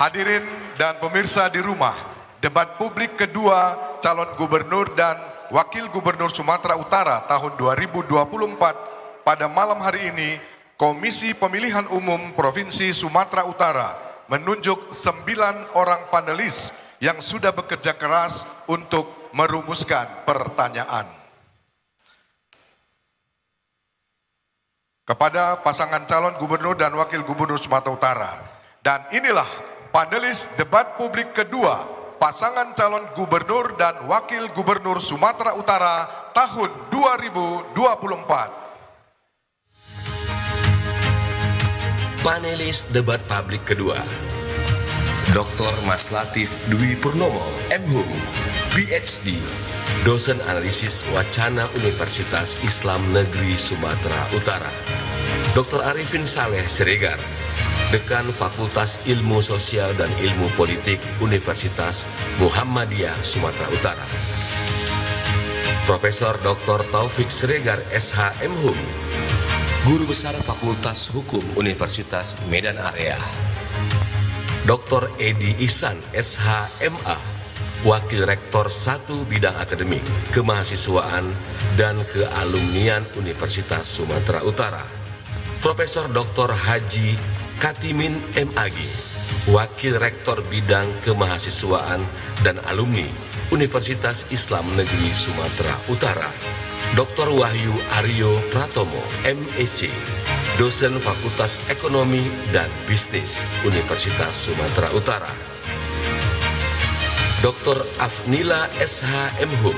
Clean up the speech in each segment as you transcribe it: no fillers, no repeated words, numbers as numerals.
Hadirin dan pemirsa di rumah, debat publik kedua calon gubernur dan wakil gubernur Sumatera Utara tahun 2024 pada malam hari ini, Komisi Pemilihan Umum Provinsi Sumatera Utara menunjuk 9 orang panelis yang sudah bekerja keras untuk merumuskan pertanyaan. Kepada pasangan calon gubernur dan wakil gubernur Sumatera Utara. Dan inilah panelis debat publik kedua pasangan calon gubernur dan wakil gubernur Sumatera Utara tahun 2024. Panelis debat publik kedua, Dr. Mas Latif Dwi Purnomo, MHum, PhD, dosen analisis wacana Universitas Islam Negeri Sumatera Utara. Dr. Arifin Saleh Siregar, Dekan Fakultas Ilmu Sosial dan Ilmu Politik Universitas Muhammadiyah Sumatera Utara. Profesor Dr. Taufik Siregar, SH, MHum, Guru Besar Fakultas Hukum Universitas Medan Area. Dr. Edi Ihsan, SH, MA, Wakil Rektor 1 Bidang Akademik, Kemahasiswaan dan Kealumnian Universitas Sumatera Utara. Profesor Dr. Haji Katimin, MAG, Wakil Rektor Bidang Kemahasiswaan dan Alumni Universitas Islam Negeri Sumatera Utara. Dr. Wahyu Aryo Pratomo, MEC, dosen Fakultas Ekonomi dan Bisnis Universitas Sumatera Utara. Dr. Afnila SH, MHum,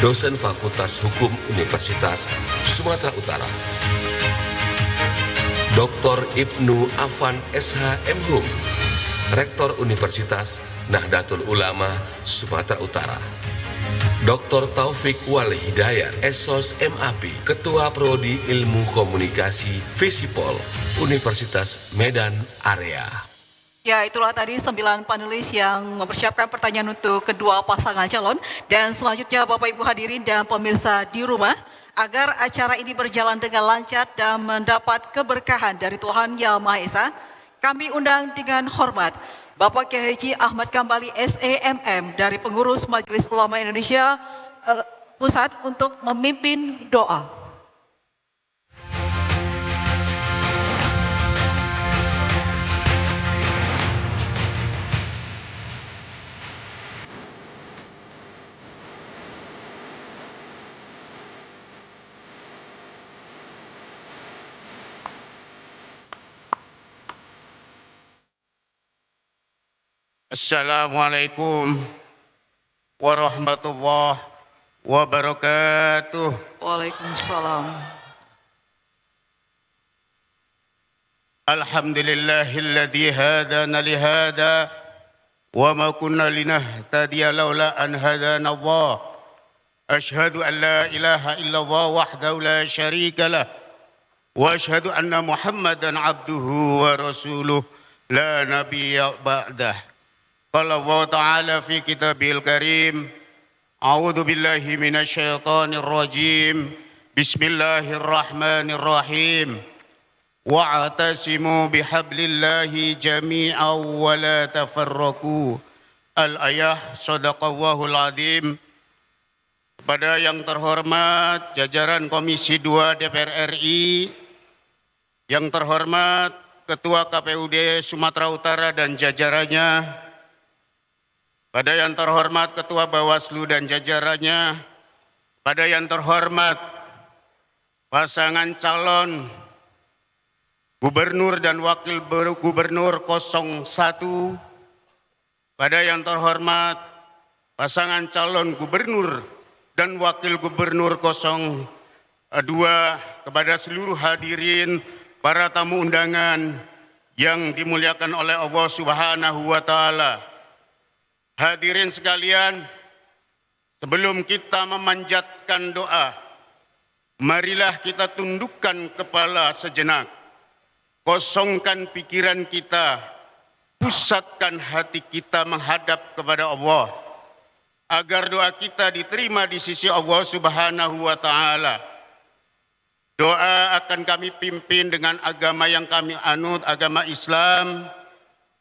dosen Fakultas Hukum Universitas Sumatera Utara. Dr. Ibnu Afan SH, MHum, Rektor Universitas Nahdlatul Ulama Sumatera Utara. Dr. Taufik Wali Hidayat, SOS MAP, Ketua Prodi Ilmu Komunikasi Visipol, Universitas Medan Area. Ya, itulah tadi 9 panelis yang mempersiapkan pertanyaan untuk kedua pasangan calon. Dan selanjutnya Bapak Ibu hadirin dan pemirsa di rumah, agar acara ini berjalan dengan lancar dan mendapat keberkahan dari Tuhan Yang Maha Esa, kami undang dengan hormat Bapak Kiai Haji Ahmad Kambali SEMM dari Pengurus Majelis Ulama Indonesia Pusat untuk memimpin doa. Assalamualaikum warahmatullahi wabarakatuh. Waalaikumsalam. Alhamdulillahilladzi hadana lihada wa ma kunna linahtadiya laula an hadana Allah. Asyhadu an la ilaha illallah wahdahu la syarika lah wa asyhadu anna Muhammadan abduhu wa rasuluh la nabiyya ba'dah. Qala Allah Ta'ala fi kitabil karim, A'udzu billahi minasyaitonir rajim, Bismillahirrahmanirrahim, wa'tasimu bihablillahi jami'an wa la tafarraqu. Al-ayah, Shadaqallahul Azim. Kepada yang terhormat jajaran Komisi 2 DPR RI, yang terhormat Ketua KPUD Sumatera Utara dan jajarannya, pada yang terhormat Ketua Bawaslu dan jajarannya, pada yang terhormat pasangan calon gubernur dan wakil gubernur 01, pada yang terhormat pasangan calon gubernur dan wakil gubernur 02, kepada seluruh hadirin, para tamu undangan yang dimuliakan oleh Allah Subhanahu wa Ta'ala. Hadirin sekalian, sebelum kita memanjatkan doa, marilah kita tundukkan kepala sejenak, kosongkan pikiran kita, pusatkan hati kita menghadap kepada Allah, agar doa kita diterima di sisi Allah Subhanahu wa Ta'ala. Doa akan kami pimpin dengan agama yang kami anut, agama Islam,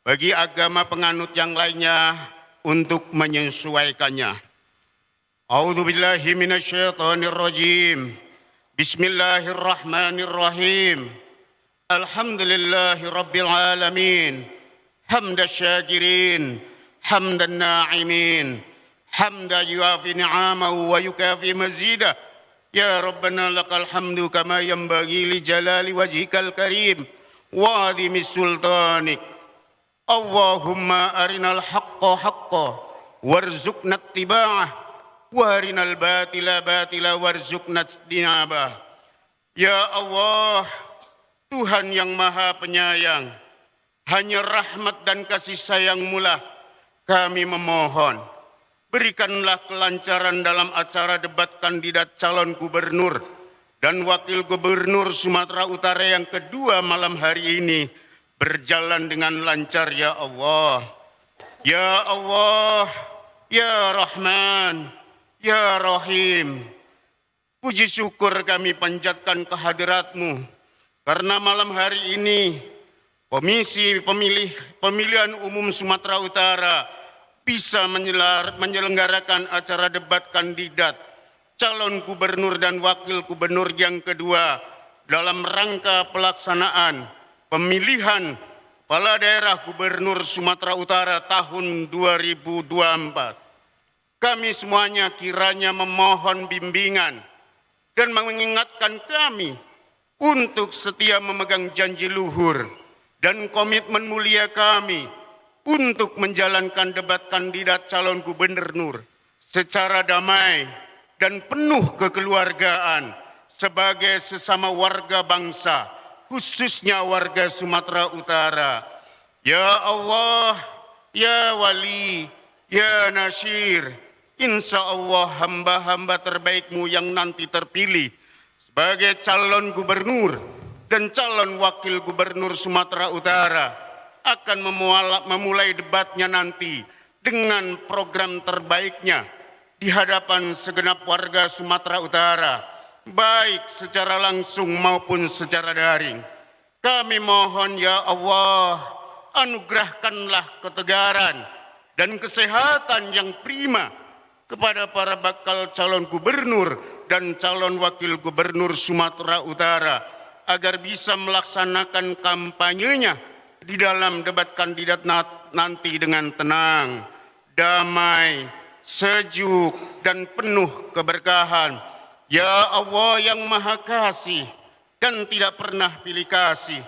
bagi agama penganut yang lainnya untuk menyesuaikannya. A'udzu billahi minasyaitonir rajim. Bismillahirrahmanirrahim. Alhamdulillahi rabbil alamin. Hamdan syakirin, hamdan na'imin, hamdan yuafi ni'amahu wa yukafi mazidah. Ya Rabbana lakal hamdu kama yanbaghi li jalali wajhikal karim wa 'azimi sultanik. Allahumma arinal haqqa haqqa warzuqna ittiba'ah wa arinal batila batila warzuqna ijtinabah. Ya Allah, Tuhan yang Maha Penyayang, hanya rahmat dan kasih sayang-Mu lah kami memohon. Berikanlah kelancaran dalam acara debat kandidat calon gubernur dan wakil gubernur Sumatera Utara yang kedua malam hari ini berjalan dengan lancar ya Allah. Ya Allah, ya Rahman, ya Rahim. Puji syukur kami panjatkan kehadirat-Mu karena malam hari ini Komisi Pemilihan Umum Sumatera Utara bisa menyelenggarakan acara debat kandidat calon gubernur dan wakil gubernur yang kedua dalam rangka pelaksanaan pemilihan kepala daerah gubernur Sumatera Utara tahun 2024. Kami semuanya kiranya memohon bimbingan dan mengingatkan kami untuk setia memegang janji luhur dan komitmen mulia kami untuk menjalankan debat kandidat calon gubernur secara damai dan penuh kekeluargaan sebagai sesama warga bangsa, khususnya warga Sumatera Utara. Ya Allah, ya Wali, ya Nasir, insya Allah hamba-hamba terbaik-Mu yang nanti terpilih sebagai calon gubernur dan calon wakil gubernur Sumatera Utara akan memulai debatnya nanti dengan program terbaiknya di hadapan segenap warga Sumatera Utara, baik secara langsung maupun secara daring. Kami mohon ya Allah, anugerahkanlah ketegaran dan kesehatan yang prima kepada para bakal calon gubernur dan calon wakil gubernur Sumatera Utara agar bisa melaksanakan kampanyenya di dalam debat kandidat nanti dengan tenang, damai, sejuk, dan penuh keberkahan. Ya Allah yang Maha Kasih dan tidak pernah pilih kasih,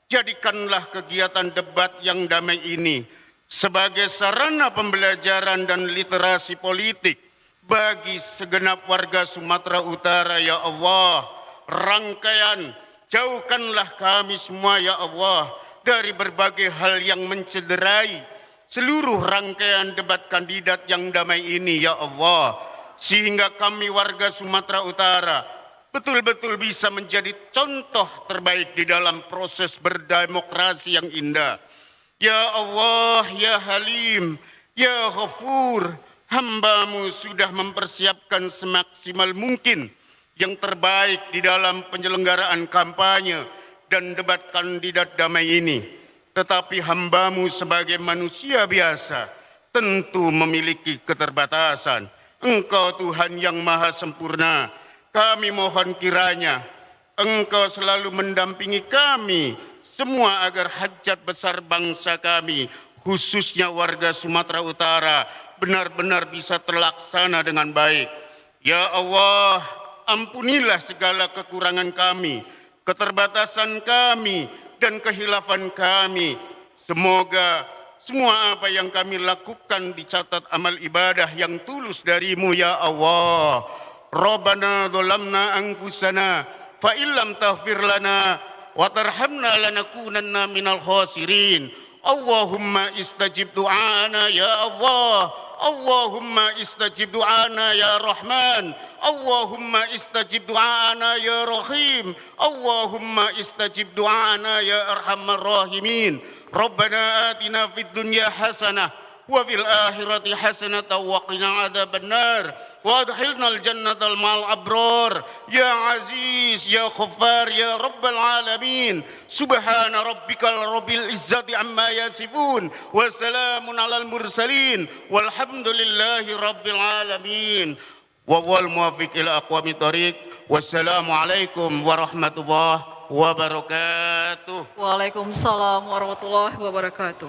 jadikanlah kegiatan debat yang damai ini sebagai sarana pembelajaran dan literasi politik bagi segenap warga Sumatera Utara ya Allah. Rangkaian, jauhkanlah kami semua ya Allah dari berbagai hal yang mencederai seluruh rangkaian debat kandidat yang damai ini ya Allah, sehingga kami warga Sumatera Utara betul-betul bisa menjadi contoh terbaik di dalam proses berdemokrasi yang indah. Ya Allah, ya Halim, ya Ghafur, hamba-Mu sudah mempersiapkan semaksimal mungkin yang terbaik di dalam penyelenggaraan kampanye dan debat kandidat damai ini. Tetapi hamba-Mu sebagai manusia biasa tentu memiliki keterbatasan. Engkau Tuhan yang Maha Sempurna, kami mohon kiranya Engkau selalu mendampingi kami semua agar hajat besar bangsa kami, khususnya warga Sumatera Utara, benar-benar bisa terlaksana dengan baik. Ya Allah, ampunilah segala kekurangan kami, keterbatasan kami, dan kehilafan kami. Semoga semua apa yang kami lakukan dicatat amal ibadah yang tulus dari-Mu ya Allah. Rabbana dhalamna anfusana fa illam taghfir lana wa tarhamna lanakunanna minal khasirin. Allahumma istajib du'ana ya Allah. Allahumma istajib du'ana ya Rahman. Allahumma istajib du'ana ya Rahim. Allahumma istajib du'ana ya Arhamar Rahimin. Rabbana atina fid dunya hasanah wa fil akhirati hasanah wa qina adzabannar. وأدخلنا الجنة مع الأبرار يا عزيز يا غفار يا رب العالمين سبحان ربك رب العزة عما يصفون وسلام على المرسلين والحمد لله رب العالمين وهو الموفق إلى أقوام الطريق والسلام عليكم ورحمة الله wabarakatuh. Waalaikumsalam warahmatullahi wabarakatuh.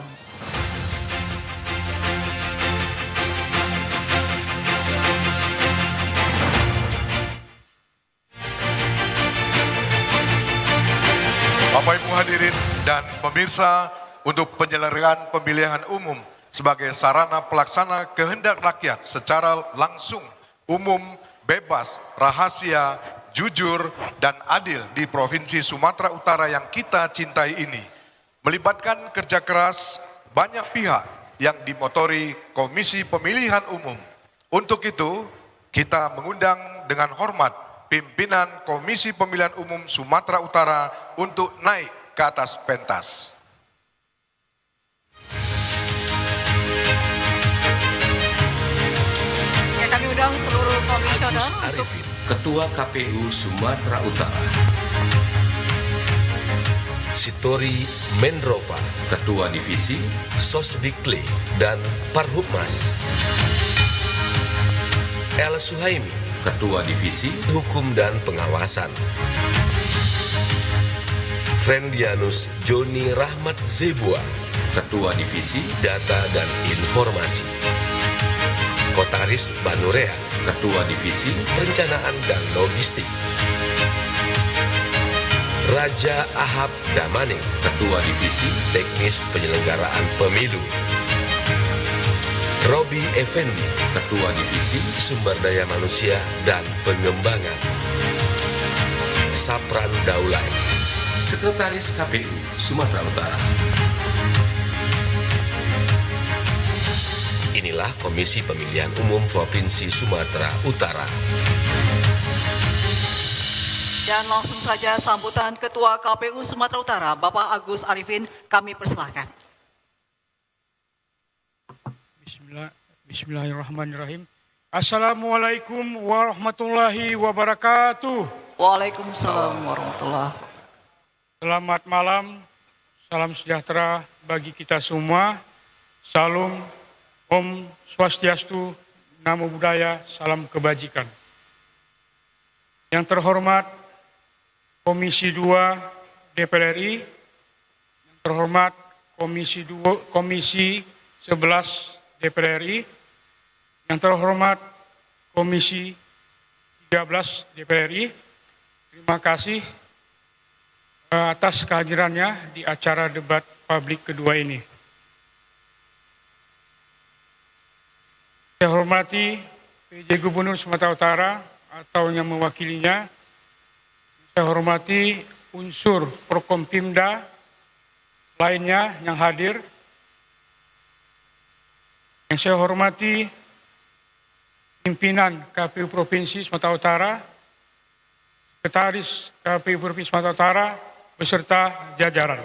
Bapak Ibu hadirin dan pemirsa, untuk penyelenggaraan pemilihan umum sebagai sarana pelaksana kehendak rakyat secara langsung, umum, bebas, rahasia, jujur, dan adil di Provinsi Sumatera Utara yang kita cintai ini, melibatkan kerja keras banyak pihak yang dimotori Komisi Pemilihan Umum. Untuk itu, kita mengundang dengan hormat pimpinan Komisi Pemilihan Umum Sumatera Utara untuk naik ke atas pentas. Ya, kami undang seluruh komisioner Agus untuk Arifin, Ketua KPU Sumatera Utara. Sitori Mendrova, Ketua Divisi Sosdikle dan Parhubmas. El Suhaimi, Ketua Divisi Hukum dan Pengawasan. Frendianus Joni Rahmat Zebua, Ketua Divisi Data dan Informasi. Kotaris Banurea, Ketua Divisi Perencanaan dan Logistik. Raja Ahab Damane, Ketua Divisi Teknis Penyelenggaraan Pemilu. Robi Effendi, Ketua Divisi Sumber Daya Manusia dan Pengembangan. Sapran Daulay, Sekretaris KPU Sumatera Utara. Inilah Komisi Pemilihan Umum Provinsi Sumatera Utara. dan langsung saja sambutan Ketua KPU Sumatera Utara, Bapak Agus Arifin, kami persilahkan. Bismillahirrahmanirrahim. Assalamualaikum warahmatullahi wabarakatuh. Waalaikumsalam warahmatullahi. Selamat malam, salam sejahtera bagi kita semua. Salam, Om Swastiastu, Namo Buddhaya, salam kebajikan. Yang terhormat Komisi 2 DPR RI, yang terhormat Komisi 11 DPR RI, yang terhormat Komisi 13 DPR RI, terima kasih atas kehadirannya di acara debat publik kedua ini. Saya hormati PJ Gubernur Sumatera Utara atau yang mewakilinya. Saya hormati unsur Prokompimda lainnya yang hadir. Yang saya hormati pimpinan KPU Provinsi Sumatera Utara, Sekretaris KPU Provinsi Sumatera Utara, beserta jajaran.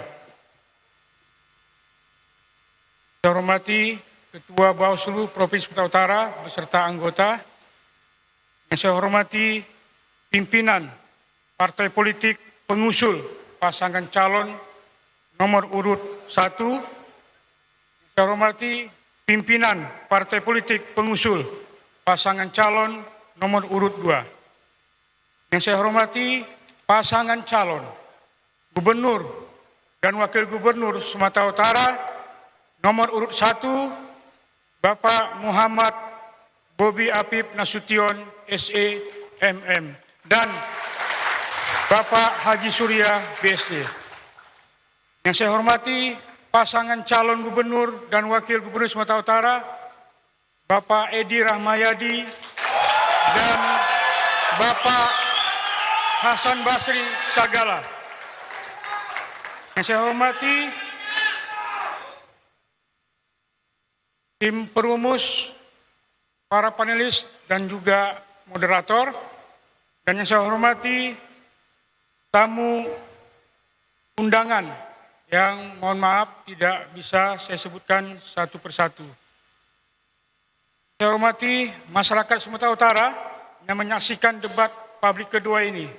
Saya hormati Ketua Bawaslu Provinsi Sumatera Utara beserta anggota. Yang saya hormati pimpinan partai politik pengusul pasangan calon nomor urut 1. Saya hormati pimpinan partai politik pengusul pasangan calon nomor urut 2. Yang saya hormati pasangan calon gubernur dan wakil gubernur Sumatera Utara nomor urut 1, Bapak Muhammad Bobi Apip Nasution SE MM dan Bapak Haji Surya BSD. Yang saya hormati pasangan calon gubernur dan wakil gubernur Sumatera Utara, Bapak Edi Rahmayadi dan Bapak Hasan Basri Sagala. Yang saya hormati tim perumus, para panelis dan juga moderator, dan yang saya hormati tamu undangan yang mohon maaf tidak bisa saya sebutkan satu persatu. Saya hormati masyarakat Sumatera Utara yang menyaksikan debat publik kedua ini.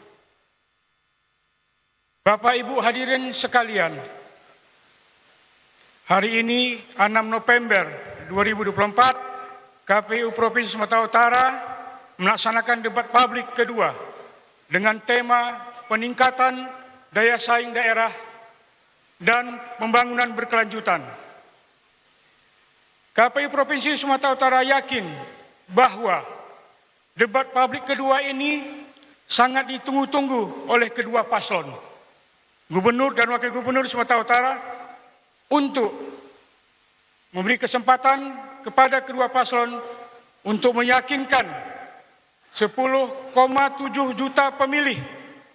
Bapak Ibu hadirin sekalian, hari ini 6 November 2024, KPU Provinsi Sumatera Utara melaksanakan debat publik kedua dengan tema peningkatan daya saing daerah dan pembangunan berkelanjutan. KPU Provinsi Sumatera Utara yakin bahwa debat publik kedua ini sangat ditunggu-tunggu oleh kedua paslon, Gubernur dan Wakil Gubernur Sumatera Utara, untuk memberi kesempatan kepada kedua paslon untuk meyakinkan 10,7 juta pemilih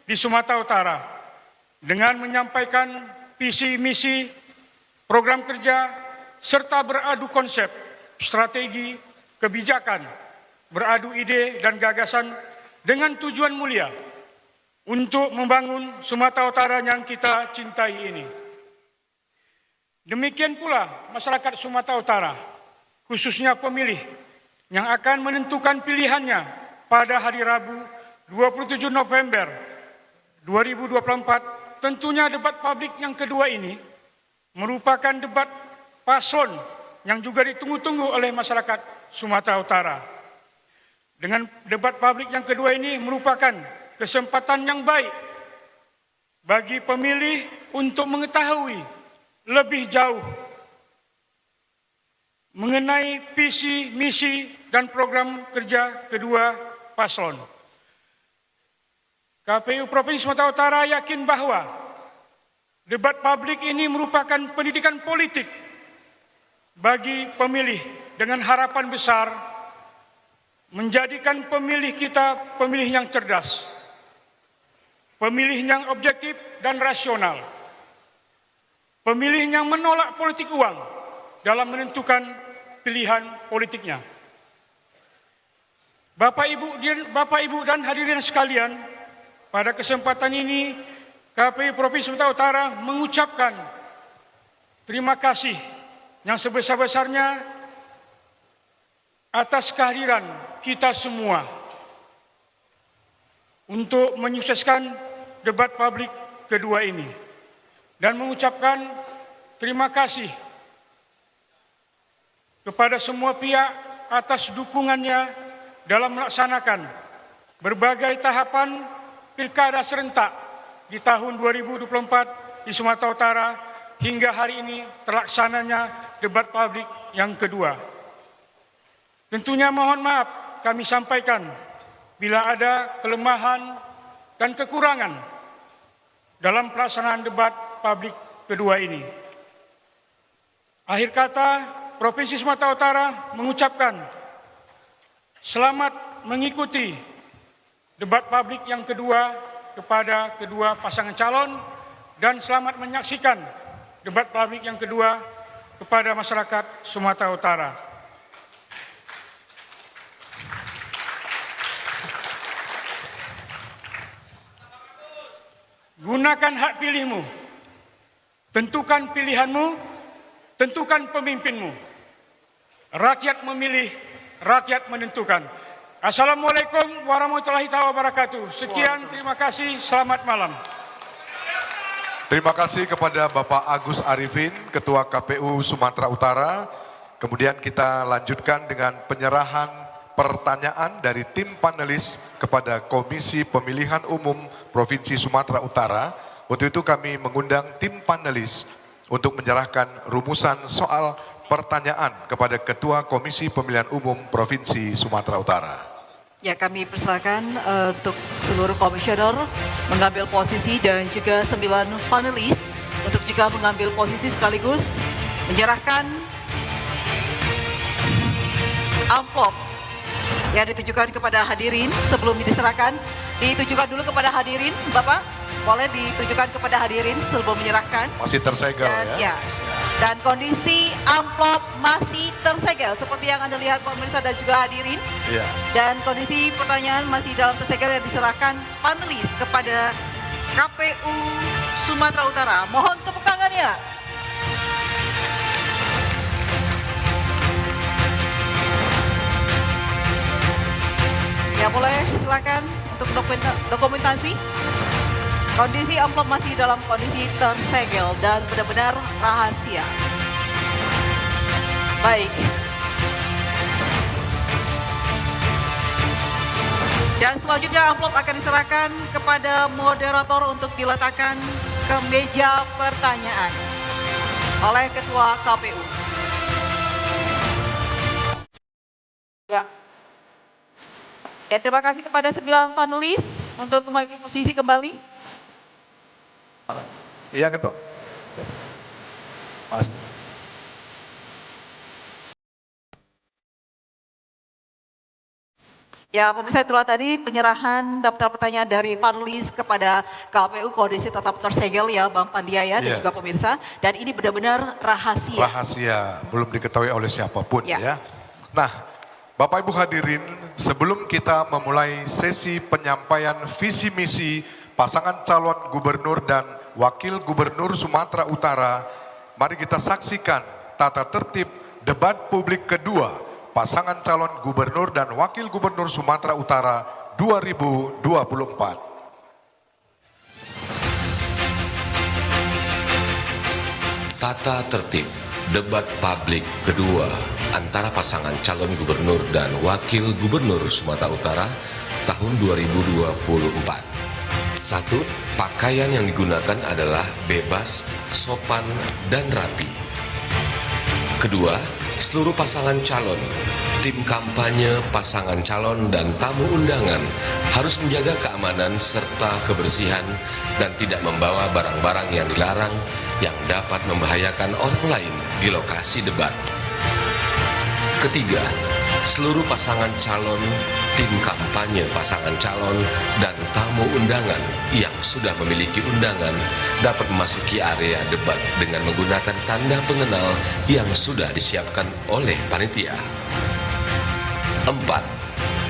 di Sumatera Utara dengan menyampaikan visi misi program kerja serta beradu konsep, strategi, kebijakan, beradu ide dan gagasan dengan tujuan mulia untuk membangun Sumatera Utara yang kita cintai ini. Demikian pula masyarakat Sumatera Utara, khususnya pemilih yang akan menentukan pilihannya pada hari Rabu 27 November 2024, tentunya debat publik yang kedua ini merupakan debat paslon yang juga ditunggu-tunggu oleh masyarakat Sumatera Utara. Dengan debat publik yang kedua ini merupakan kesempatan yang baik bagi pemilih untuk mengetahui lebih jauh mengenai visi, misi, dan program kerja kedua paslon. KPU Provinsi Sumatera Utara yakin bahwa debat publik ini merupakan pendidikan politik bagi pemilih dengan harapan besar menjadikan pemilih kita pemilih yang cerdas, pemilih yang objektif dan rasional, pemilih yang menolak politik uang dalam menentukan pilihan politiknya. Bapak Ibu dan hadirin sekalian, pada kesempatan ini KPU Provinsi Sumatera Utara mengucapkan terima kasih yang sebesar-besarnya atas kehadiran kita semua untuk menyukseskan debat publik kedua ini, dan mengucapkan terima kasih kepada semua pihak atas dukungannya dalam melaksanakan berbagai tahapan pilkada serentak di tahun 2024 di Sumatera Utara hingga hari ini terlaksananya debat publik yang kedua. Tentunya mohon maaf kami sampaikan bila ada kelemahan dan kekurangan dalam pelaksanaan debat publik kedua ini. Akhir kata, Provinsi Sumatera Utara mengucapkan selamat mengikuti debat publik yang kedua kepada kedua pasangan calon, dan selamat menyaksikan debat publik yang kedua kepada masyarakat Sumatera Utara. Gunakan hak pilihmu, tentukan pilihanmu, tentukan pemimpinmu. Rakyat memilih, rakyat menentukan. Assalamualaikum warahmatullahi wabarakatuh. Sekian, terima kasih, selamat malam. Terima kasih kepada Bapak Agus Arifin, Ketua KPU Sumatera Utara. Kemudian kita lanjutkan dengan penyerahan pertanyaan dari tim panelis kepada Komisi Pemilihan Umum Provinsi Sumatera Utara. Untuk itu kami mengundang tim panelis untuk menyerahkan rumusan soal pertanyaan kepada Ketua Komisi Pemilihan Umum Provinsi Sumatera Utara. Ya, kami persilakan untuk seluruh komisioner mengambil posisi dan juga 9 panelis untuk juga mengambil posisi sekaligus menyerahkan amplop yang ditujukan kepada hadirin. Sebelum diserahkan, ditujukan dulu kepada hadirin, Bapak. Boleh ditujukan kepada hadirin sebelum menyerahkan. Masih tersegel ya. Dan kondisi amplop masih tersegel seperti yang Anda lihat pemirsa dan juga hadirin. Iya. Dan kondisi pertanyaan masih dalam tersegel yang diserahkan panelis kepada KPU Sumatera Utara. Mohon tepuk tangannya. silakan untuk dokumentasi. Kondisi amplop masih dalam kondisi tersegel dan benar-benar rahasia. Baik. Dan selanjutnya amplop akan diserahkan kepada moderator untuk diletakkan ke meja pertanyaan oleh Ketua KPU. Ya. Ya, terima kasih kepada 9 panelis untuk mengambil posisi kembali. Iya, Ketua. Mas. Ya, pemirsa, itulah tadi penyerahan daftar pertanyaan dari panelis kepada KPU, kondisi tetap tersegel ya Bang Pandiaya dan juga pemirsa. Dan ini benar-benar rahasia. Rahasia, belum diketahui oleh siapapun ya. Nah, Bapak Ibu hadirin, sebelum kita memulai sesi penyampaian visi misi pasangan calon gubernur dan wakil gubernur Sumatera Utara, mari kita saksikan tata tertib debat publik kedua pasangan calon gubernur dan wakil gubernur Sumatera Utara 2024. Tata tertib debat publik kedua antara pasangan calon gubernur dan wakil gubernur Sumatera Utara tahun 2024. 1. Pakaian yang digunakan adalah bebas, sopan, dan rapi. Kedua, seluruh pasangan calon, tim kampanye, pasangan calon, dan tamu undangan harus menjaga keamanan serta kebersihan dan tidak membawa barang-barang yang dilarang yang dapat membahayakan orang lain di lokasi debat. Ketiga, seluruh pasangan calon, tim kampanye pasangan calon, dan tamu undangan yang sudah memiliki undangan dapat memasuki area debat dengan menggunakan tanda pengenal yang sudah disiapkan oleh panitia. 4.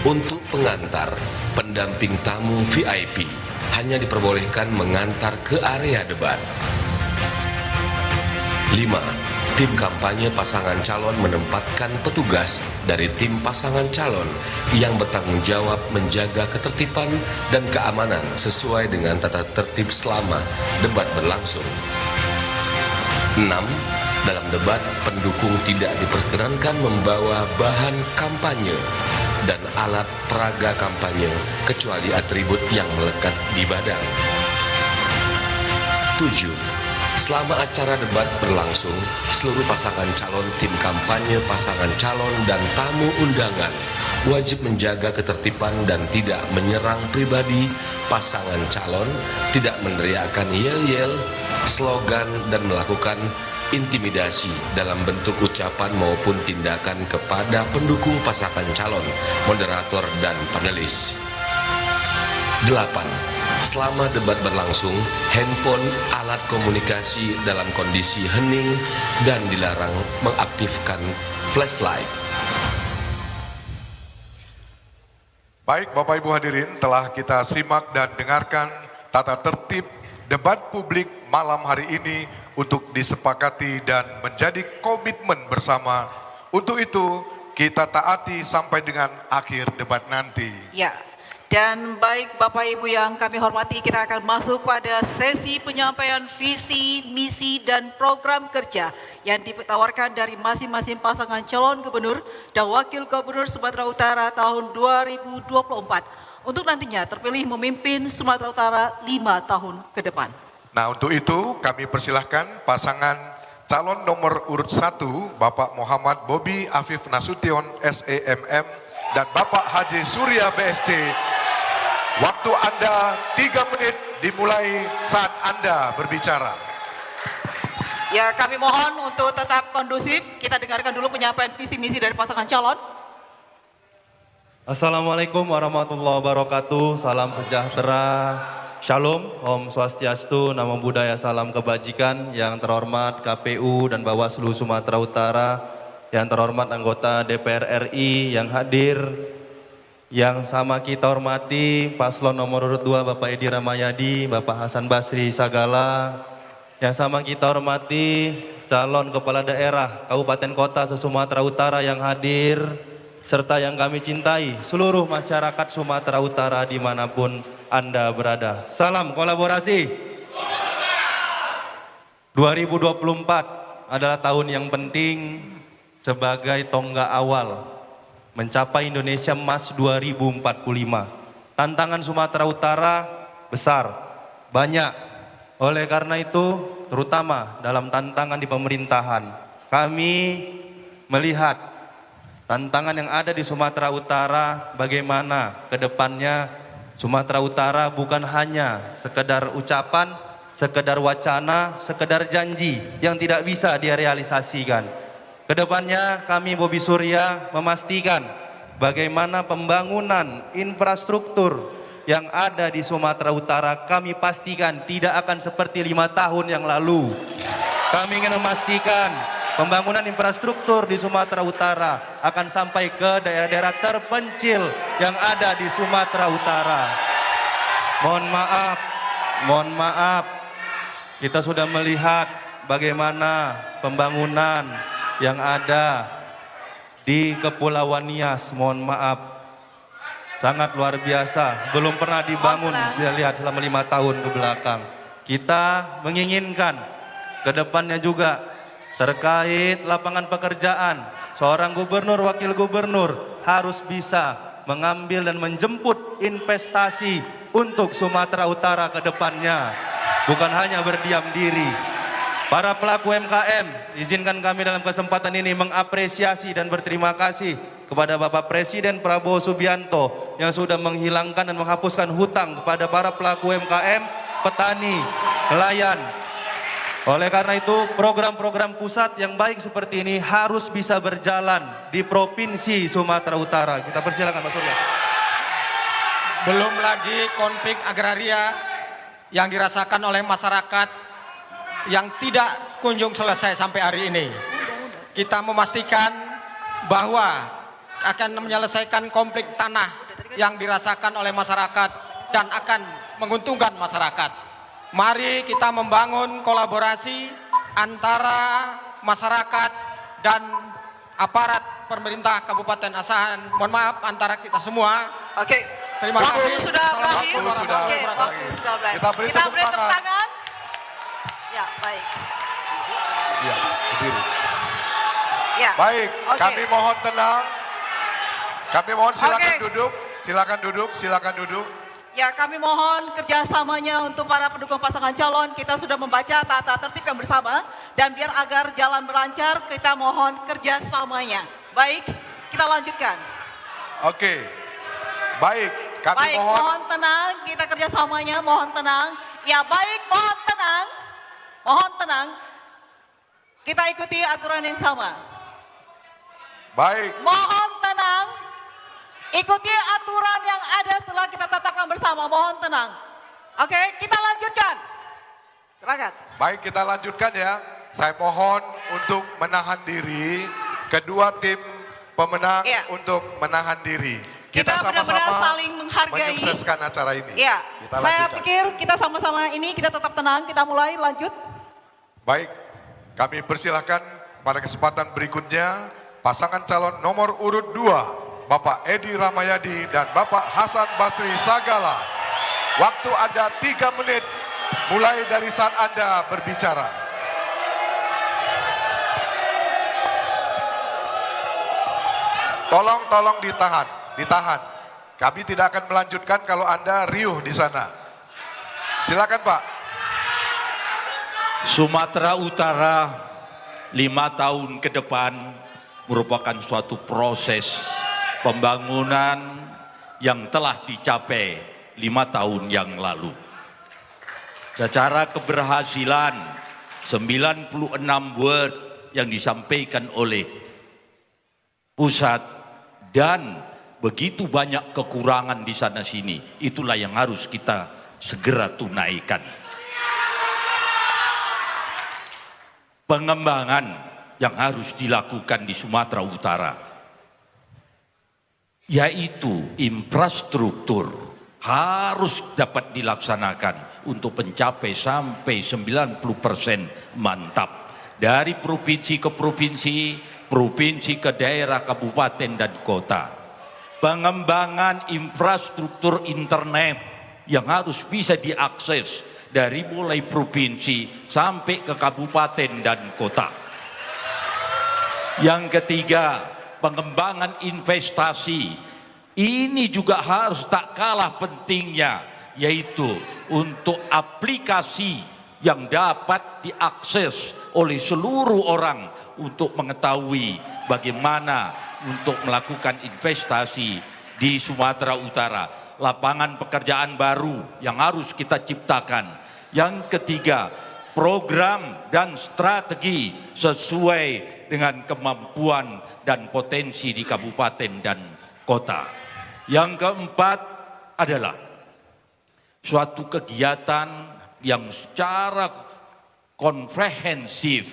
Untuk pengantar, pendamping tamu VIP hanya diperbolehkan mengantar ke area debat. 5. Tim kampanye pasangan calon menempatkan petugas dari tim pasangan calon yang bertanggung jawab menjaga ketertiban dan keamanan sesuai dengan tata tertib selama debat berlangsung. 6. Dalam debat, pendukung tidak diperkenankan membawa bahan kampanye dan alat peraga kampanye kecuali atribut yang melekat di badan. 7. Selama acara debat berlangsung, seluruh pasangan calon, tim kampanye pasangan calon, dan tamu undangan wajib menjaga ketertiban dan tidak menyerang pribadi pasangan calon, tidak meneriakkan yel-yel, slogan, dan melakukan intimidasi dalam bentuk ucapan maupun tindakan kepada pendukung pasangan calon, moderator, dan panelis. 8. Selama debat berlangsung, handphone, alat komunikasi dalam kondisi hening dan dilarang mengaktifkan flashlight. Baik Bapak Ibu hadirin, telah kita simak dan dengarkan tata tertib debat publik malam hari ini untuk disepakati dan menjadi komitmen bersama. Untuk itu kita taati sampai dengan akhir debat nanti. Ya. Dan baik Bapak Ibu yang kami hormati, kita akan masuk pada sesi penyampaian visi, misi, dan program kerja yang ditawarkan dari masing-masing pasangan calon gubernur dan wakil gubernur Sumatera Utara tahun 2024 untuk nantinya terpilih memimpin Sumatera Utara 5 tahun ke depan. Nah, untuk itu kami persilahkan pasangan calon nomor urut 1 Bapak Muhammad Bobi Afif Nasution SEMM dan Bapak Haji Surya BSC. Waktu Anda 3 menit dimulai saat Anda berbicara. Ya, kami mohon untuk tetap kondusif. Kita dengarkan dulu penyampaian visi misi dari pasangan calon. Assalamualaikum warahmatullahi wabarakatuh. Salam sejahtera. Shalom, Om Swastiastu, Namo Buddhaya, salam kebajikan. Yang terhormat KPU dan Bawaslu Sumatera Utara, yang terhormat anggota DPR RI yang hadir, yang sama kita hormati paslon nomor urut 2 Bapak Edi Ramayadi, Bapak Hasan Basri Sagala, yang sama kita hormati calon kepala daerah Kabupaten Kota se-Sumatera Utara yang hadir, serta yang kami cintai, seluruh masyarakat Sumatera Utara dimanapun Anda berada. Salam kolaborasi. 2024 adalah tahun yang penting sebagai tonggak awal mencapai Indonesia Emas 2045. Tantangan Sumatera Utara besar, banyak. Oleh karena itu, terutama dalam tantangan di pemerintahan, kami melihat tantangan yang ada di Sumatera Utara, bagaimana ke depannya Sumatera Utara bukan hanya sekedar ucapan, sekedar wacana, sekedar janji yang tidak bisa direalisasikan. Kedepannya kami Bobi Surya memastikan bagaimana pembangunan infrastruktur yang ada di Sumatera Utara kami pastikan tidak akan seperti 5 tahun yang lalu. Kami ingin memastikan pembangunan infrastruktur di Sumatera Utara akan sampai ke daerah-daerah terpencil yang ada di Sumatera Utara. Mohon maaf, kita sudah melihat bagaimana pembangunan yang ada di Kepulauan Nias, mohon maaf, sangat luar biasa, belum pernah dibangun saya lihat selama 5 tahun ke belakang. Kita menginginkan ke depannya juga terkait lapangan pekerjaan, seorang gubernur, wakil gubernur harus bisa mengambil dan menjemput investasi untuk Sumatera Utara ke depannya, bukan hanya berdiam diri. Para pelaku UMKM, izinkan kami dalam kesempatan ini mengapresiasi dan berterima kasih kepada Bapak Presiden Prabowo Subianto yang sudah menghilangkan dan menghapuskan hutang kepada para pelaku UMKM, petani, nelayan. Oleh karena itu, program-program pusat yang baik seperti ini harus bisa berjalan di Provinsi Sumatera Utara. Kita persilakan Pak Surya. Belum lagi konflik agraria yang dirasakan oleh masyarakat yang tidak kunjung selesai sampai hari ini. Kita memastikan bahwa akan menyelesaikan konflik tanah yang dirasakan oleh masyarakat dan akan menguntungkan masyarakat. Mari kita membangun kolaborasi antara masyarakat dan aparat pemerintah Kabupaten Asahan. Mohon maaf, antara kita semua. Oke. Terima kasih. Waktu sudah berakhir. Waktu sudah berakhir. Kita beri tepuk tangan. tangan. Ya, baik. Ya, berdiri. Ya. Baik, Oke. kami mohon tenang. Kami mohon silakan Oke. duduk. Silakan duduk. Ya, kami mohon kerjasamanya untuk para pendukung pasangan calon. Kita sudah membaca tata tertib yang bersama. Dan biar agar jalan berlancar, kita mohon kerjasamanya. Baik, kita lanjutkan. Oke. Baik, kami Baik, mohon tenang, kita kerjasamanya, mohon tenang. Ya, baik, mohon tenang. Mohon tenang. Kita ikuti aturan yang sama. Baik, Mohon tenang. Ikuti aturan yang ada setelah kita tetapkan bersama. Mohon tenang. Oke, kita lanjutkan. Silakan. baik kita lanjutkan ya. Saya mohon untuk menahan diri. Kedua tim pemenang Iya. untuk menahan diri. Kita benar-benar saling menghargai. menyukseskan acara ini. Ya, Kita saya lanjutkan. pikir kita sama-sama ini, kita tetap tenang. Kita mulai, lanjut. Baik, kami persilahkan pada kesempatan berikutnya pasangan calon nomor urut 2, Bapak Edi Ramayadi dan Bapak Hasan Basri Sagala. Waktu Anda 3 menit mulai dari saat Anda berbicara. Tolong ditahan. Kami tidak akan melanjutkan kalau Anda riuh di sana. Silakan Pak. Sumatera Utara 5 tahun ke depan merupakan suatu proses pembangunan yang telah dicapai 5 tahun yang lalu. Secara keberhasilan 96 word yang disampaikan oleh pusat dan begitu banyak kekurangan di sana sini, itulah yang harus kita segera tunaikan. Pengembangan yang harus dilakukan di Sumatera Utara, yaitu infrastruktur harus dapat dilaksanakan untuk mencapai sampai 90% mantap. Dari provinsi ke provinsi, provinsi ke daerah, kabupaten, dan kota. Pengembangan infrastruktur internet yang harus bisa diakses dari mulai provinsi sampai ke kabupaten dan kota. Yang ketiga, pengembangan investasi. Ini juga harus tak kalah pentingnya, yaitu untuk aplikasi yang dapat diakses oleh seluruh orang untuk mengetahui bagaimana untuk melakukan investasi di Sumatera Utara. Lapangan pekerjaan baru yang harus kita ciptakan. Yang ketiga, program dan strategi sesuai dengan kemampuan dan potensi di kabupaten dan kota. Yang keempat adalah suatu kegiatan yang secara komprehensif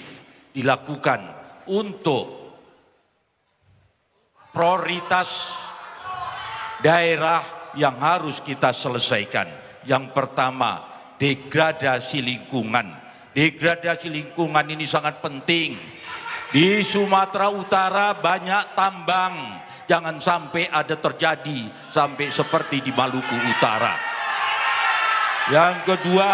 dilakukan untuk prioritas daerah yang harus kita selesaikan. Yang pertama, degradasi lingkungan. Degradasi lingkungan ini sangat penting. Di Sumatera Utara banyak tambang, jangan sampai ada terjadi sampai seperti di Maluku Utara. Yang kedua,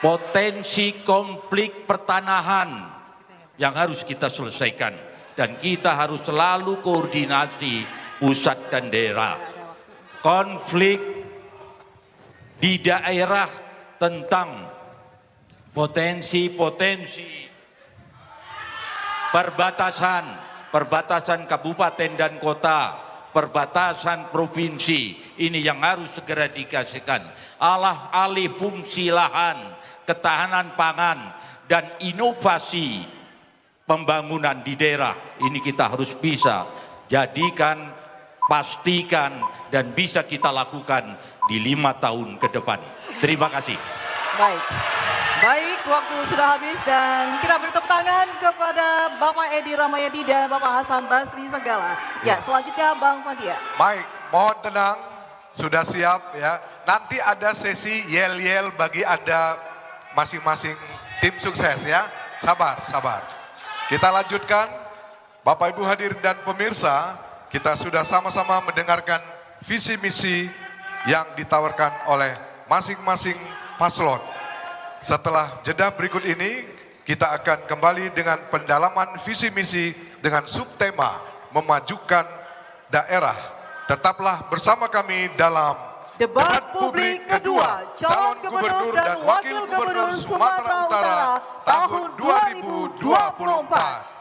potensi konflik pertanahan yang harus kita selesaikan, dan kita harus selalu koordinasi pusat dan daerah. Konflik di daerah tentang potensi-potensi perbatasan kabupaten dan kota, perbatasan provinsi, ini yang harus segera dikasihkan. Alih fungsi lahan, ketahanan pangan, dan inovasi pembangunan di daerah, ini kita harus bisa jadikan, pastikan, dan bisa kita lakukan di 5 tahun ke depan. Terima kasih. Baik, waktu sudah habis dan kita beri tepuk tangan kepada Bapak Edi Ramayadi dan Bapak Hasan Basri Segala. Ya, selanjutnya Bang Fadia. Baik, mohon tenang, sudah siap ya. Nanti ada sesi yel-yel bagi Anda masing-masing tim sukses ya. Sabar. Kita lanjutkan, Bapak Ibu hadirin dan pemirsa, kita sudah sama-sama mendengarkan visi misi yang ditawarkan oleh masing-masing paslon. Setelah jeda berikut ini, kita akan kembali dengan pendalaman visi misi dengan subtema memajukan daerah. Tetaplah bersama kami dalam Debat Publik Kedua, Calon Gubernur dan Wakil Gubernur Sumatera Utara tahun 2024.